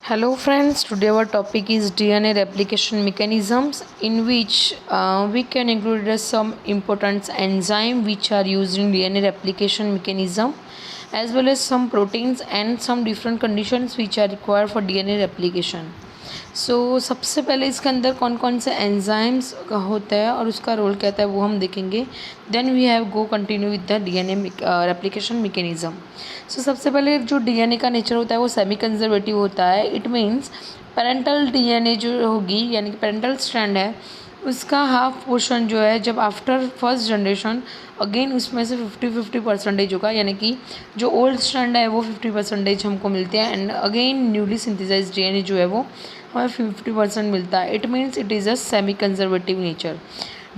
Hello friends, today our topic is DNA replication mechanisms, in which we can include some important enzyme which are used in DNA replication mechanism, as well as some proteins and some different conditions which are required for DNA replication. सबसे पहले इसके अंदर कौन कौन से enzymes होता है और उसका रोल क्या है वो हम देखेंगे. Then we have go continue with the DNA replication mechanism. सबसे पहले जो डीएनए का नेचर होता है वो सेमी कंजर्वेटिव होता है. इट मीन्स पेरेंटल डीएनए जो होगी यानी कि पेरेंटल स्ट्रैंड है उसका हाफ पोर्शन जो है जब आफ्टर फर्स्ट जनरेशन अगेन उसमें से 50-50% होगा, यानी कि जो ओल्ड स्ट्रैंड है वो 50% हमको मिलते हैं and again newly synthesised DNA जो है वो हमें 50% मिलता है. It means it is a semi conservative nature.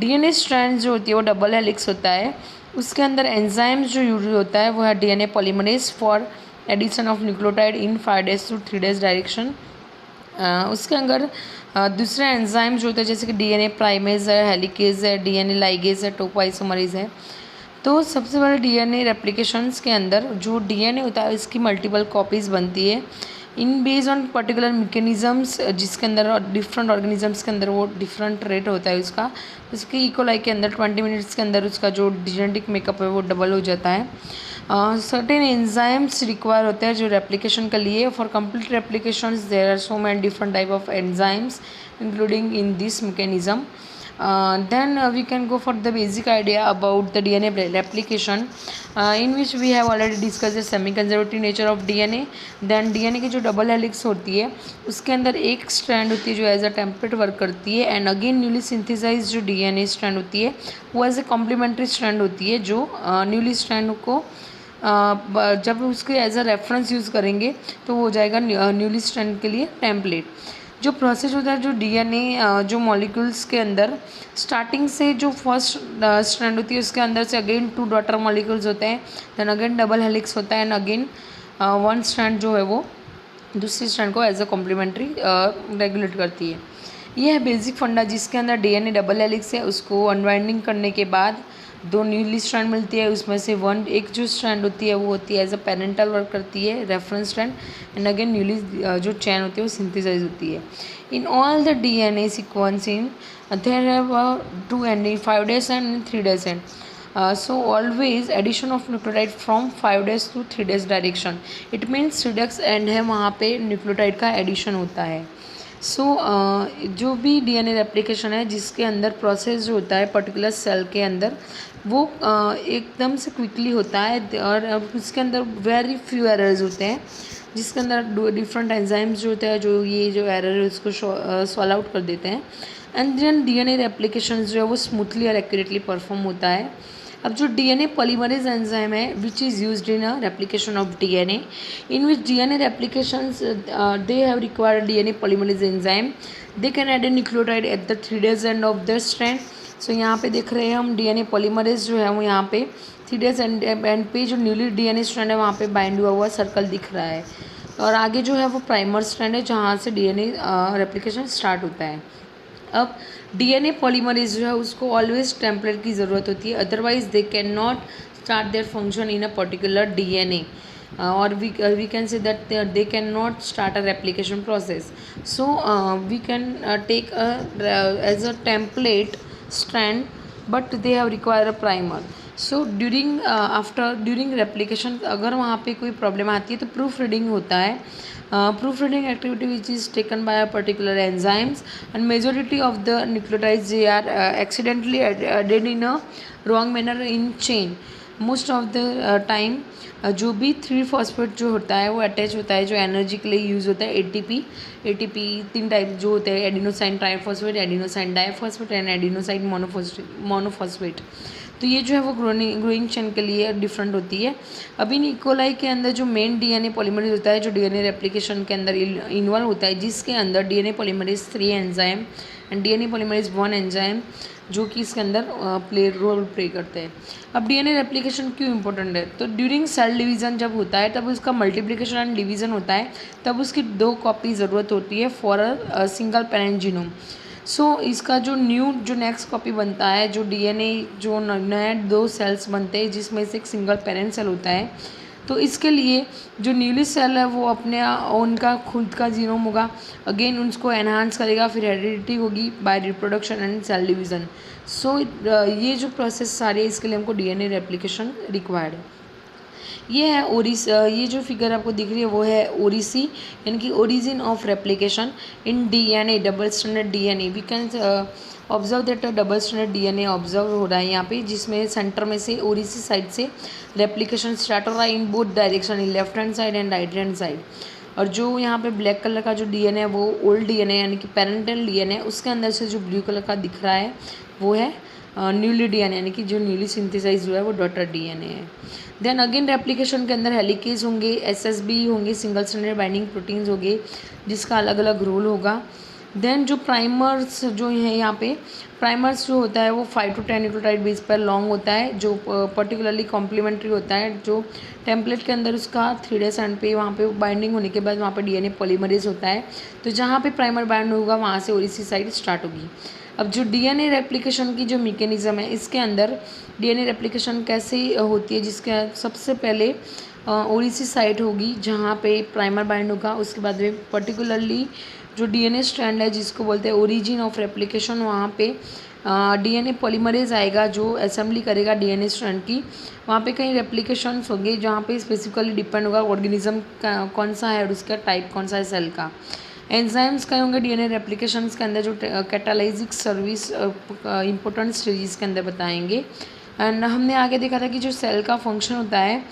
DNA strand जो होती है वो डबल हेलिक्स होता है. उसके अंदर एंजाइम्स जो यूज होता है वो है DNA polymerase for addition of nucleotide in 5 days to 3 days direction. उसके अंदर दूसरे एंजाइम जो होते हैं जैसे कि डीएनए प्राइमेज है, हेलिकेज है, डीएनए लाइगेज है, टोपोआइसोमरेज है. तो सबसे बड़े डीएनए रेप्लिकेशंस के अंदर जो डीएनए होता है इसकी मल्टीपल कॉपीज़ बनती है in based on particular mechanisms, जिसके अंदर डिफरेंट ऑर्गेनिजम्स के अंदर वो डिफरेंट रेट होता है उसका. उसके इकोलाई के अंदर 20 मिनट्स के अंदर उसका जो जेनेटिक मेकअप है वो डबल हो जाता है. सर्टेन एंजाइम्स रिक्वायर होते हैं जो रेप्लिकेशन के लिए. For complete replications there are so many different type of enzymes including in this mechanism. Then we can go for the basic idea about the DNA replication, in which we have already discussed the semi-conservative nature of DNA. Then DNA की जो double helix होती है उसके अंदर एक strand होती है जो एज अ टेम्पलेट वर्क करती है एंड अगेन न्यूली सिंथेसाइज जो DNA स्ट्रैंड होती है वो एज ए कॉम्प्लीमेंट्री स्ट्रैंड होती है जो न्यूली स्ट्रैंड को जब उसके एज अ रेफरेंस यूज़ करेंगे तो वो हो जाएगा न्यूली स्ट्रैंड के लिए टेम्पलेट. जो प्रोसेस होता है जो डीएनए जो मॉलिक्यूल्स के अंदर स्टार्टिंग से जो फर्स्ट स्ट्रैंड होती है उसके अंदर से अगेन 2 डॉटर मॉलिक्यूल्स होते हैं, देन अगेन डबल हेलिक्स होता है एंड अगेन वन स्ट्रैंड जो है वो दूसरी स्ट्रैंड को एज अ कॉम्प्लीमेंट्री रेगुलेट करती है. ये है बेसिक फंडा जिसके अंदर डीएनए डबल हेलिक्स है उसको अनवाइंडिंग करने के बाद 2 न्यूली स्ट्रैंड मिलती है. उसमें से एक जो स्ट्रैंड होती है वो होती है एज अ पेरेंटल वर्क करती है reference strand and again newly जो चैन होती है वो सिंथेसाइज होती है. In all the DNA sequencing there have 2 ending 5 days and 3 days end. So always addition of nucleotide from 5 days to 3 days direction. It means 3 days and है वहाँ पे nucleotide का एडिशन होता है. जो भी डीएनए रेप्लिकेशन है जिसके अंदर प्रोसेस जो होता है पर्टिकुलर सेल के अंदर वो एकदम से क्विकली होता है और उसके अंदर वेरी फ्यू एरर्स होते हैं जिसके अंदर डिफरेंट एंजाइम्स जो होते हैं जो ये जो एरर है उसको सॉल्व आउट कर देते हैं एंड देन डीएनए रेप्लिकेशन जो है वो स्मूथली और एक्यूरेटली परफॉर्म होता है. अब जो डीएनए पॉलीमरेज एंजाइम है which is used in a replication of DNA, in which DNA replications they have required DNA polymerase enzyme. They can add a nucleotide at the 3 days end of the strand. यहाँ पे देख रहे हैं हम DNA polymerase जो है वो यहाँ पे 3 days एंड पे जो न्यूली डीएनए स्ट्रैंड है वहाँ पे बाइंड हुआ सर्कल दिख रहा है और आगे जो है वो प्राइमर स्ट्रैंड है जहाँ से डीएनए रेप्लिकेशन स्टार्ट होता है. अब डीएनए पॉलीमरेज जो है उसको ऑलवेज टेम्पलेट की ज़रूरत होती है, otherwise they can not start their function in a particular DNA और we can say that they cannot start a replication process. We can take as a template strand but they have require a primer. During replication अगर वहाँ पे कोई problem आती है तो proof reading होता है. Proof reading activity which is taken by a particular enzymes and majority of the nucleotides they are accidentally added in a wrong manner in chain. Most of the time जो भी 3-phosphate जो होता है वो attach होता है जो energy के लिए यूज़ होता है एटीपी 3 टाइप जो होते हैं adenosine triphosphate, adenosine diphosphate and adenosine monophosphate. तो ये जो है वो ग्रोइंग चेन के लिए डिफरेंट होती है. अभी इकोलाई के अंदर जो मेन डीएनए पॉलीमरेज होता है जो डीएनए रेप्लिकेशन के अंदर इन्वॉल्व होता है जिसके अंदर DNA polymerase 3 enzyme and DNA polymerase 1 enzyme जो कि इसके अंदर रोल प्ले करते हैं. अब डीएनए रेप्लिकेशन क्यों इंपॉर्टेंट है, तो ड्यूरिंग सेल डिवीज़न जब होता है तब उसका मल्टीप्लिकेशन एंड डिवीज़न होता है तब उसकी 2 कॉपी ज़रूरत होती है for a single parent genome. इसका जो नेक्स्ट कॉपी बनता है जो डीएनए जो नए 2 सेल्स बनते हैं जिसमें से एक सिंगल पेरेंट सेल होता है तो इसके लिए जो न्यूली सेल है वो अपने उनका खुद का जीनोम होगा, अगेन उसको एनहांस करेगा, फिर हेरिडिटी होगी by reproduction and cell division. So ये जो प्रोसेस सारे, इसके लिए हमको डीएनए रेप्लिकेशन रिक्वायर्ड है। ये है ये जो फिगर आपको दिख रही है वो है ओरिसी, यानी कि origin of replication in DNA, double standard DNA. We can observe that double standard DNA observe हो रहा है यहाँ पे, जिसमें सेंटर में से ओरिसी साइड से रेप्लिकेशन स्टार्ट हो रहा है in both direction, in left hand side and right hand side. और जो यहाँ पे ब्लैक कलर का जो डीएनए है वो ओल्ड डीएनए यानी कि पेरेंटल डीएनए, उसके अंदर से जो ब्लू कलर का दिख रहा है वो है न्यूली डीएनए, यानी कि जो न्यूली सिंथेसाइज हुआ है वो डॉटर डीएनए है। देन अगेन रेप्लिकेशन के अंदर हेलिकेज होंगे, एसएसबी होंगे, सिंगल स्ट्रैंडेड बाइंडिंग प्रोटीन्स होंगे, जिसका अलग अलग रोल होगा। देन जो प्राइमर्स जो है यहाँ पे, प्राइमर्स जो होता है वो 5 to 10 न्यूक्लियोटाइड बेस पर लॉन्ग होता है, जो पर्टिकुलरली कॉम्प्लीमेंट्री होता है। जो टेम्पलेट के अंदर उसका 3 एंड पे वहाँ पे बाइंडिंग होने के बाद वहाँ पे डीएनए पॉलीमरेज होता है, तो जहाँ पे प्राइमर बाइंड होगा वहाँ से ओरिसी साइड स्टार्ट होगी। अब जो डीएनए रेप्लिकेशन की जो मैकेनिज्म है, इसके अंदर डीएनए रेप्लिकेशन कैसे होती है, जिसके सबसे पहले ओरिसी साइट होगी जहाँ पे प्राइमर बाइंड होगा, उसके बाद में पर्टिकुलरली जो डीएनए स्ट्रैंड है जिसको बोलते हैं ओरिजिन ऑफ रेप्लिकेशन, वहाँ पे डीएनए पॉलीमरेज आएगा जो असेंबली करेगा डीएनए स्ट्रैंड की। वहाँ पे कई रेप्लिकेशंस होंगे जहाँ पे स्पेसिफिकली डिपेंड होगा ऑर्गेनिज्म का कौन सा है और उसका टाइप कौन सा है सेल का। एंजाइम्स कहे होंगे डीएनए रेप्लिकेशंस के अंदर, जो कैटालाइजिक सर्विस इंपॉर्टेंट स्टेजेस के अंदर बताएंगे। एंड हमने आगे देखा था कि जो सेल का फंक्शन होता है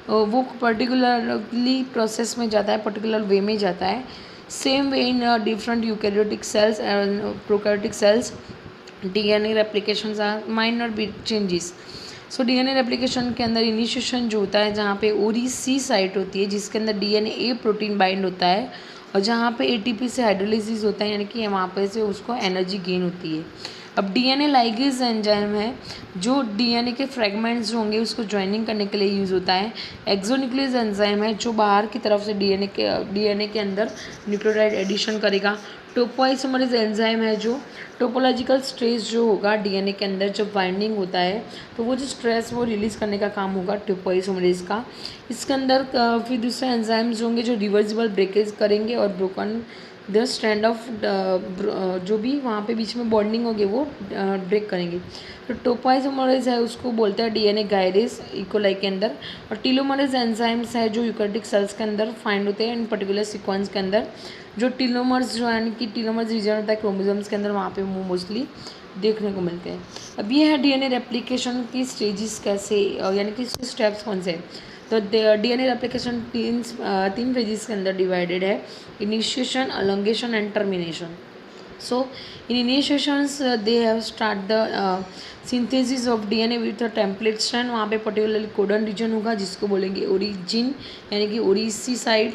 वो पर्टिकुलरली प्रोसेस में जाता है, पर्टिकुलर वे में जाता है। Same way in different eukaryotic cells and prokaryotic cells DNA replications are minor bit changes. So DNA replication के अंदर इनिशिएशन जो होता है जहाँ पे ओरिसी साइट होती है, जिसके अंदर डीएनए ए प्रोटीन बाइंड होता है, और जहाँ पे एटीपी से हाइड्रोलाइसिस होता है, यानी कि वहाँ पे से उसको एनर्जी गेन होती है। अब डीएनए लाइगेज एंजाइम है जो डीएनए के फ्रेगमेंट्स जो होंगे उसको ज्वाइनिंग करने के लिए यूज़ होता है। एक्सोन्यूक्लियस एंजाइम है जो बाहर की तरफ से डीएनए के अंदर न्यूक्लियोटाइड एडिशन करेगा। टोपोआइसोमरेज एंजाइम है जो टोपोलॉजिकल स्ट्रेस जो होगा डीएनए के अंदर जब बाइंडिंग होता है तो वो जो स्ट्रेस वो रिलीज़ करने का काम होगा टोपोआइसोमरेज का। इसके अंदर फिर दूसरे एंजाइम्स होंगे जो रिवर्सिबल ब्रेकेज करेंगे और ब्रोकन द स्ट्रैंड ऑफ जो भी वहाँ पे बीच में बॉन्डिंग होगी वो ब्रेक करेंगे। तो टोपोआइसोमरेज है उसको बोलते हैं डीएनए गायरेज इकोलाई के अंदर। और टीलोमरेज एंजाइम्स है जो यूकैरियोटिक सेल्स के अंदर फाइंड होते हैं इन पर्टिकुलर सीक्वेंस के अंदर। जो टीलोमर्स जो यानी कि टीलोमर्स रीजन होता है क्रोमोसोम्स के अंदर, वहाँ पे वो मोस्टली देखने को मिलते हैं। अब ये है डीएनए रेप्लिकेशन की स्टेजेस कैसे, यानी कि इसके स्टेप्स कौन से। तो डीएनए रेप्लिकेशन तीन फेजेस के अंदर डिवाइडेड है: initiation, elongation and termination. So in initiations they have start the synthesis of DNA with a template strand. वहाँ पे पर्टिकुलरली कोडन रीजन होगा जिसको बोलेंगे ओरिजिन, यानी कि ओरिसी साइड,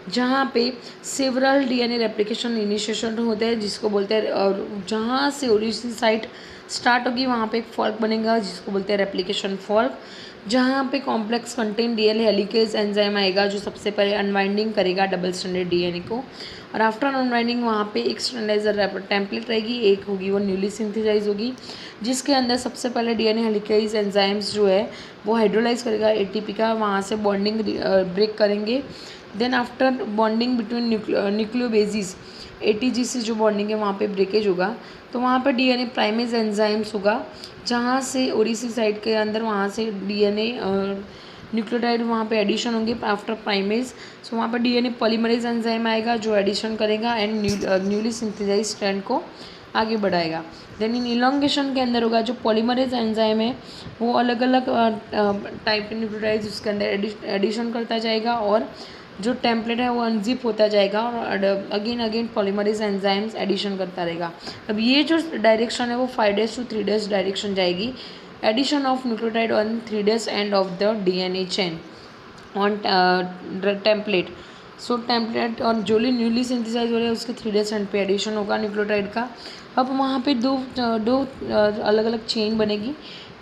जहाँ पे सेवरल डीएनए रेप्लिकेशन इनिशिएशन होते हैं जिसको बोलते हैं, और जहाँ से ओरिजिन साइट स्टार्ट होगी वहाँ पे एक फॉल्क बनेगा जिसको बोलते हैं रेप्लिकेशन फॉल्क, जहाँ पे complex contain DNA helicase enzyme आएगा जो सबसे पहले अनवाइंडिंग करेगा डबल स्टैंडर्ड डीएनए को। और आफ्टर अनवाइंडिंग वहाँ पे एक स्टैंडर्डाइजर टेम्पलेट रहेगी, एक होगी वो न्यूली सिंथेसाइज होगी, जिसके अंदर सबसे पहले डीएनए हेलिकेज एंजाइम्स जो है वो हाइड्रोलाइज करेगा एटीपी का, वहाँ से बॉन्डिंग ब्रेक करेंगे। Then after bonding between nucleobases ATG से जो बॉन्डिंग है वहाँ पे ब्रेकेज होगा, तो वहाँ पर डीएनए प्राइमेज एंजाइम्स होगा, जहाँ से ओरिसी साइड के अंदर वहाँ से डीएनए न्यूक्लियोटाइड वहाँ पे एडिशन होंगे आफ्टर प्राइमेज। सो वहाँ पर डीएनए पॉलीमरेज एंजाइम आएगा जो एडिशन करेगा एंड न्यूली सिंथेसाइज स्ट्रैंड को आगे बढ़ाएगा। देन इन इलॉन्गेशन के अंदर होगा जो पॉलीमरेज एंजाइम है वो अलग अलग टाइप के न्यूक्लियोटाइड्स उसके अंदर एडिशन करता जाएगा, और जो टेम्पलेट है वो अनजिप होता जाएगा और अगेन पॉलीमरेज एंजाइम्स एडिशन करता रहेगा। अब ये जो डायरेक्शन है वो 5 days to 3 days डायरेक्शन जाएगी, addition of nucleotide on 3 days end of the DNA chain on template. So template और जो न्यूली सिंथेसाइज हो रहा है उसके 3 days एंड पे एडिशन होगा न्यूक्लियोटाइड का। अब वहाँ पे दो अलग अलग चेन बनेगी,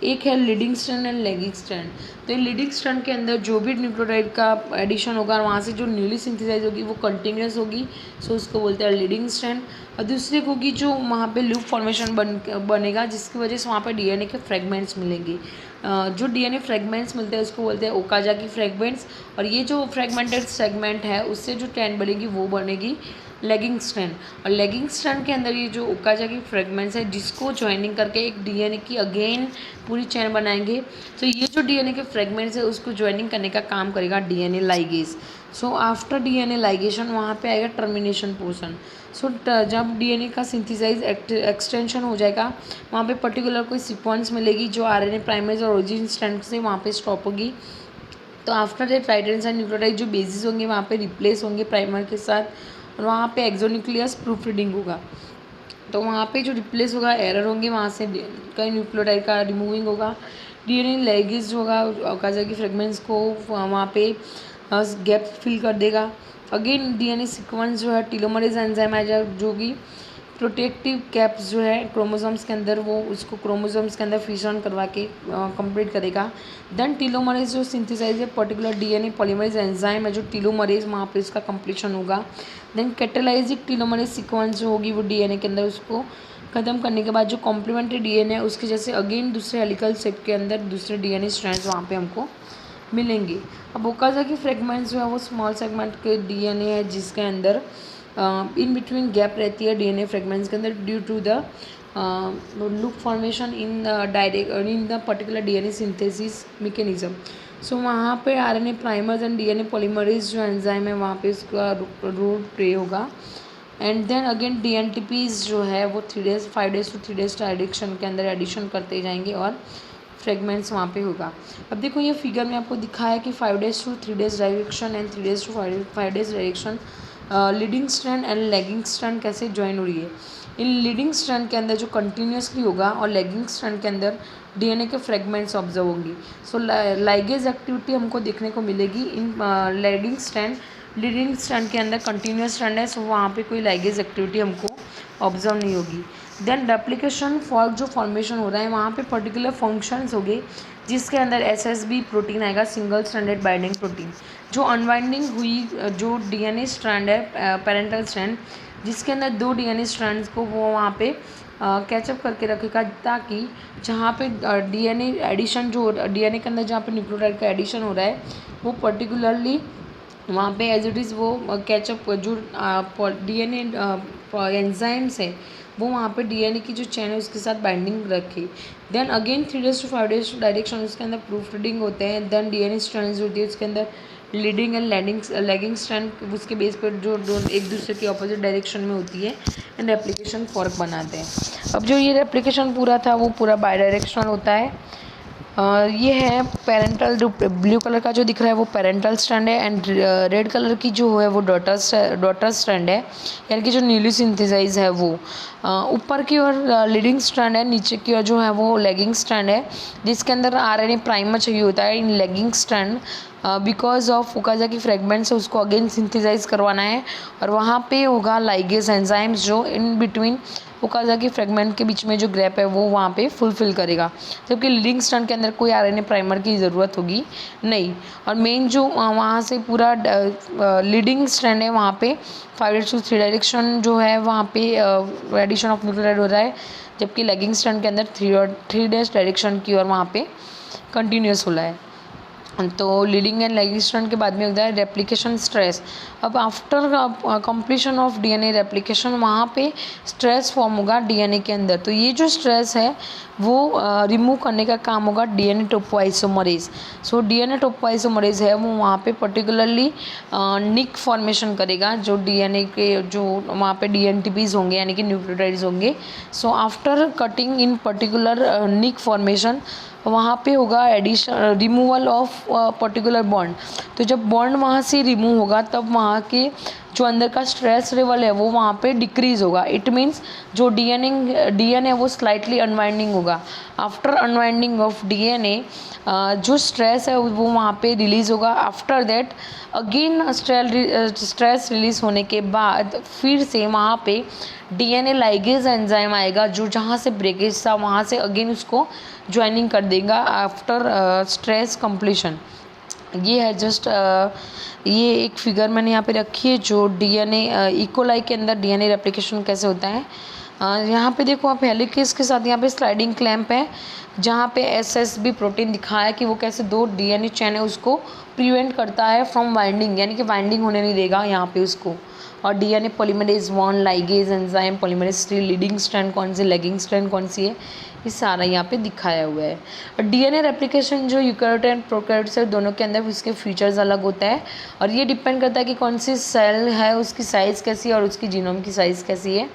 एक है leading strand and lagging strand. तो ये लीडिंग स्ट्रैंड के अंदर जो भी न्यूक्लियोटाइड का एडिशन होगा वहाँ से जो न्यूली सिंथेसाइज होगी वो कंटिन्यूस होगी, सो उसको बोलते हैं लीडिंग स्ट्रैंड। और दूसरी होगी जो वहाँ पे लूप फॉर्मेशन बनेगा जिसकी वजह से वहाँ पे डीएनए के फ्रेगमेंट्स मिलेंगे। जो डीएनए फ्रेगमेंट्स मिलते हैं उसको बोलते हैं ओकाजाकी फ्रेगमेंट्स। और ये जो फ्रेगमेंटेड सेगमेंट है उससे जो स्ट्रैंड बनेगी वो बनेगी लेगिंग स्ट्रैंड। और लेगिंग स्ट्रैंड के अंदर ये जो ओकाजाकी फ्रेगमेंट्स है जिसको ज्वाइनिंग करके एक डीएनए की अगेन पूरी चेन बनाएंगे। तो ये जो डीएनए के फ्रेगमेंट्स है उसको ज्वाइनिंग करने का काम करेगा DNA ligase. So after DNA ligation वहाँ पे आएगा टर्मिनेशन पोर्शन। सो जब डीएनए का सिंथेसाइज एक्सटेंशन हो जाएगा वहाँ पे पर्टिकुलर कोई सीक्वेंस मिलेगी जो आरएनए प्राइमेज और ओरिजिन स्ट्रैंड से वहाँ पे स्टॉप होगी। तो after that right hand side nucleotide जो बेसिस होंगे वहाँ पे रिप्लेस होंगे प्राइमर के साथ, और वहाँ पे एक्सोन्यूक्लियस प्रूफ रीडिंग होगा। तो वहाँ पे जो रिप्लेस होगा एरर होंगे, वहाँ से कई न्यूक्लियोटाइड का रिमूविंग होगा। डीएनए लाइगेज होगा ओकाजाकी फ्रेगमेंट्स को वहाँ पे गैप फिल कर देगा। अगेन डीएनए सीक्वेंस जो है टेलोमरेज एंजाइम है जो कि प्रोटेक्टिव कैप्स जो है क्रोमोसोम्स के अंदर वो उसको क्रोमोसोम्स के अंदर फिशन करवा के कंप्लीट करेगा। देन टेलोमरेज जो सिंथेसाइज है पर्टिकुलर डीएनए पॉलीमरेज एंजाइम है जो टेलोमरेज वहाँ पे इसका कंप्लीशन होगा। देन कैटालाइजिक टेलोमरेज सीक्वेंस जो होगी वो डीएनए के अंदर उसको ख़त्म करने के बाद जो कॉम्प्लीमेंट्री डीएनए है उसके जैसे अगेन दूसरे हेलिकल शेप के अंदर दूसरे डीएनए स्ट्रैंड्स वहाँ पे हमको मिलेंगे। अब ओकाजाकी फ्रेगमेंट्स जो है वो स्मॉल सेगमेंट के डीएनए है जिसके अंदर इन बिटवीन गैप रहती है डीएनए फ्रेगमेंट्स के अंदर due to the loop formation in the particular DNA synthesis mechanism. So वहाँ पे RNA primers and DNA polymerase जो एंजाइम है वहाँ पे इसका रोल प्ले होगा। एंड देन अगेन डीएनटीपीज जो है वो 3 days 5 days to 3 days direction के अंदर एडिशन करते जाएंगे और फ्रेगमेंट्स वहाँ पे होगा। अब देखो ये फिगर में आपको दिखाया कि 5 days to 3 days direction and 3 days to 5 days direction leading strand and lagging strand कैसे ज्वाइन हो रही है। इन लीडिंग स्ट्रैंड के अंदर जो कंटिन्यूसली होगा और लेगिंग स्ट्रैंड के अंदर डीएनए के फ्रेगमेंट्स ऑब्जर्व होंगी। सो लाइगेज एक्टिविटी हमको देखने को मिलेगी इन लीडिंग स्ट्रैंड। लीडिंग स्ट्रैंड के अंदर कंटिन्यूस स्ट्रैंड है, सो वहाँ पे कोई लाइगेज एक्टिविटी हमको ऑब्जर्व नहीं होगी। देन रेप्लिकेशन फॉर्क जो फॉर्मेशन हो रहा है वहाँ पे पर्टिकुलर फंक्शंस होंगे जिसके अंदर एसएसबी प्रोटीन आएगा, सिंगल स्ट्रैंडेड बाइंडिंग प्रोटीन। जो अनबाइंडिंग हुई जो डीएनए स्ट्रैंड है पेरेंटल स्ट्रैंड जिसके अंदर 2 डीएनए स्ट्रैंड्स को वो वहाँ पे कैचअप करके रखेगा ताकि जहाँ पे डीएनए एडिशन जो डीएनए के अंदर जहाँ पे न्यूक्लियोटाइड का एडिशन हो रहा है वो पर्टिकुलरली वहाँ पे एज इट इज़ वो कैचअप जो डीएनए एंजाइम्स है वो वहाँ पे डीएनए की जो चेन है उसके साथ बाइंडिंग रखे। Then again 3 days to 5 days direction उसके अंदर प्रूफ रीडिंग होते हैं। देन डीएनए स्ट्रैंड्स होती है उसके अंदर लीडिंग एंड लेगिंग स्ट्रैंड उसके बेस पर जो एक दूसरे के ऑपोजिट डायरेक्शन में होती है एंड रेप्लिकेशन फॉर्क बनाते हैं। अब जो ये रेप्लिकेशन पूरा था वो पूरा बाई डायरेक्शनल होता है। ये है पेरेंटल जो ब्लू कलर का जो दिख रहा है वो पेरेंटल स्ट्रैंड है एंड रेड कलर की जो है वो डॉटर स्ट्रैंड है यानी कि जो न्यूली सिंथेसाइज है वो ऊपर की ओर लीडिंग स्ट्रैंड है, नीचे की ओर जो है वो लेगिंग स्ट्रैंड है जिसके अंदर आरएनए प्राइमर चाहिए होता है in lagging strand because of Okazaki fragments है उसको अगेन सिंथेसाइज करवाना है और वहाँ पे होगा लाइगेज एंजाइम्स जो इन बिटवीन ओकाजाकी फ्रेगमेंट के बीच में जो गैप है वो वहाँ पे फुलफिल करेगा, जबकि लीडिंग स्ट्रैंड के अंदर कोई आरएनए प्राइमर की ज़रूरत होगी नहीं। और मेन जो वहाँ से पूरा लीडिंग स्ट्रैंड है वहाँ पे 5 days to 3 डायरेक्शन जो है वहाँ पे एडिशन ऑफ न्यूक्लियोटाइड हो रहा है, जबकि लेगिंग स्ट्रैंड के अंदर 3 days डायरेक्शन की और वहाँ पे कंटिन्यूस हो रहा है। तो लीडिंग एंड लेगिंग स्ट्रैंड के बाद में होता है रेप्लिकेशन स्ट्रेस। अब after completion of DNA replication वहाँ पे स्ट्रेस फॉर्म होगा डीएनए के अंदर। तो ये जो स्ट्रेस है वो रिमूव करने का काम होगा DNA topoisomerase. So DNA topoisomerase है वो वहाँ पे पर्टिकुलरली निक फॉर्मेशन करेगा जो डीएनए के जो वहाँ पे डीएनटीपीज होंगे यानी कि न्यूक्लियोटाइड्स होंगे। So after cutting in particular nick formation वहाँ पे होगा addition removal of particular bond. तो जब बॉन्ड वहाँ से रिमूव होगा तब वहाँ के जो अंदर का स्ट्रेस लेवल है वो वहाँ पे डिक्रीज होगा। इट मीन्स जो डीएनए वो स्लाइटली अनवाइंडिंग होगा। आफ्टर अनवाइंडिंग ऑफ डीएनए जो स्ट्रेस है वो वहाँ पे रिलीज़ होगा। After that again stress release होने के बाद फिर से वहाँ पे डीएनए लाइगेज एंजाइम आएगा जो जहाँ से ब्रेकेज था वहाँ से अगेन उसको ज्वाइनिंग कर देगा आफ्टर स्ट्रेस कंप्लीशन। ये है जस्ट ये एक फिगर मैंने यहाँ पे रखी है जो डीएनए इकोलाई के अंदर डीएनए रेप्लिकेशन कैसे होता है। यहाँ पे देखो आप हेलिकेज के साथ यहाँ पे स्लाइडिंग क्लैंप है, जहाँ पे SSB प्रोटीन दिखाया कि वो कैसे 2 DNA चैन है उसको प्रिवेंट करता है फ्रॉम वाइंडिंग, यानी कि वाइंडिंग होने नहीं देगा यहाँ पे उसको। और DNA polymerase 1 ligase enzyme polymerase 3 leading strand कौन सी, लेगिंग स्ट्रैंड कौन सी है, ये सारा यहाँ पे दिखाया हुआ है। और DNA रेप्लिकेशन जो यूकैरियोट एंड प्रोकैरियोट है दोनों के अंदर उसके फीचर्स अलग होता है, और ये डिपेंड करता है कि कौन सी सेल है उसकी साइज़ कैसी है और उसकी जीनोम की साइज़ कैसी है।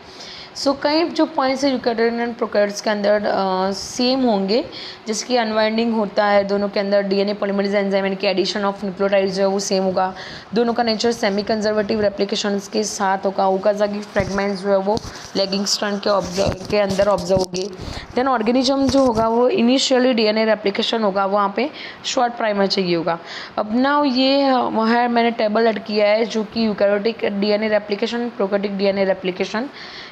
सो कई जो पॉइंट्स है यूकैरियोट एंड प्रोकैरियोट्स के अंदर सेम होंगे, जैसे कि अनवाइंडिंग होता है दोनों के अंदर, DNA पॉलीमरेज एंजाइम यानी कि एडिशन ऑफ न्यूक्लियोटाइड्स जो है वो सेम होगा, दोनों का नेचर सेमी कंजर्वेटिव रेप्लिकेशंस के साथ होगा, ओकाज़की फ्रेगमेंट्स जो है वो लेगिंग स्ट्रैंड के अंदर ऑब्जर्व होंगे। देन ऑर्गेनिज्म जो होगा वो इनिशियली DNA रेप्लिकेशन होगा, वहाँ पे शॉर्ट प्राइमर चाहिए होगा। अब ना ये वहाँ मैंने टेबल ऐड किया है जो कि eukaryotic DNA replication, prokaryotic DNA replication,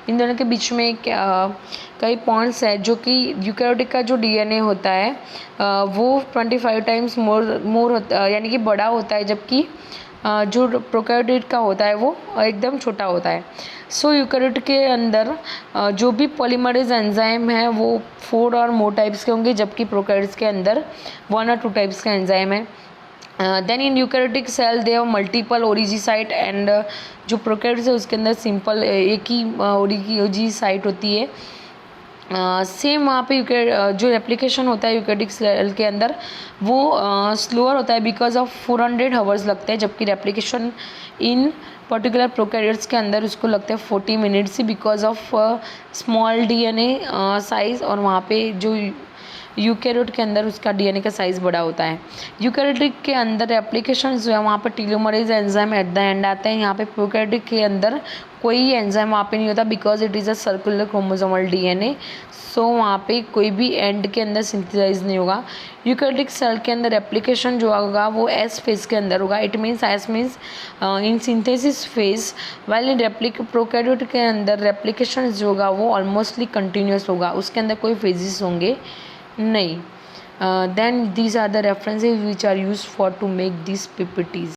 इन दोनों के बीच में कई पॉइंट्स है जो कि यूकैरियोटिक का जो DNA होता है वो 25 टाइम्स मोर होता है, यानी कि बड़ा होता है, जबकि जो प्रोकैरियोट का होता है वो एकदम छोटा होता है। सो यूकैरियोट के अंदर जो भी पॉलीमरेज एंजाइम है वो 4 और मोर टाइप्स के होंगे, जबकि प्रोकैरियोट्स के अंदर 1 और 2 टाइप्स के एंजाइम है। Then in eukaryotic cell they have multiple origin site and जो प्रोकैरियोट्स है उसके अंदर सिंपल एक ही ओरिजी साइट होती है। सेम वहाँ पे जो रेप्लिकेशन होता है यूकैरियोटिक सेल के अंदर वो स्लोअर होता है बिकॉज ऑफ 400 आवर्स लगते हैं, जबकि रेप्लिकेशन इन पर्टिकुलर प्रोकैरियोट्स के अंदर उसको लगते हैं 40 minutes he because of small DNA size, और वहाँ पे जो यूकैरियोट के अंदर उसका DNA का साइज़ बड़ा होता है। यूकैरियोटिक के अंदर एप्लीकेशन जो है वहाँ पर telomerase enzyme at the end आते हैं, यहाँ पे प्रोकैरियोटिक के अंदर कोई एंजाइम वहाँ पे नहीं होता because it is a circular chromosomal DNA। सो वहाँ पे कोई भी एंड के अंदर सिंथेसाइज नहीं होगा। यूकैरियोटिक सेल के अंदर एप्लीकेशन जो होगा वो S फेज के अंदर होगा, it means S means in synthesis phase, while in prokaryote के अंदर रेप्लिकेशन जो होगा वो ऑलमोस्टली कंटिन्यूस होगा, उसके अंदर कोई फेजेस होंगे नहीं। Then these are the references which are used for to make these PPTs.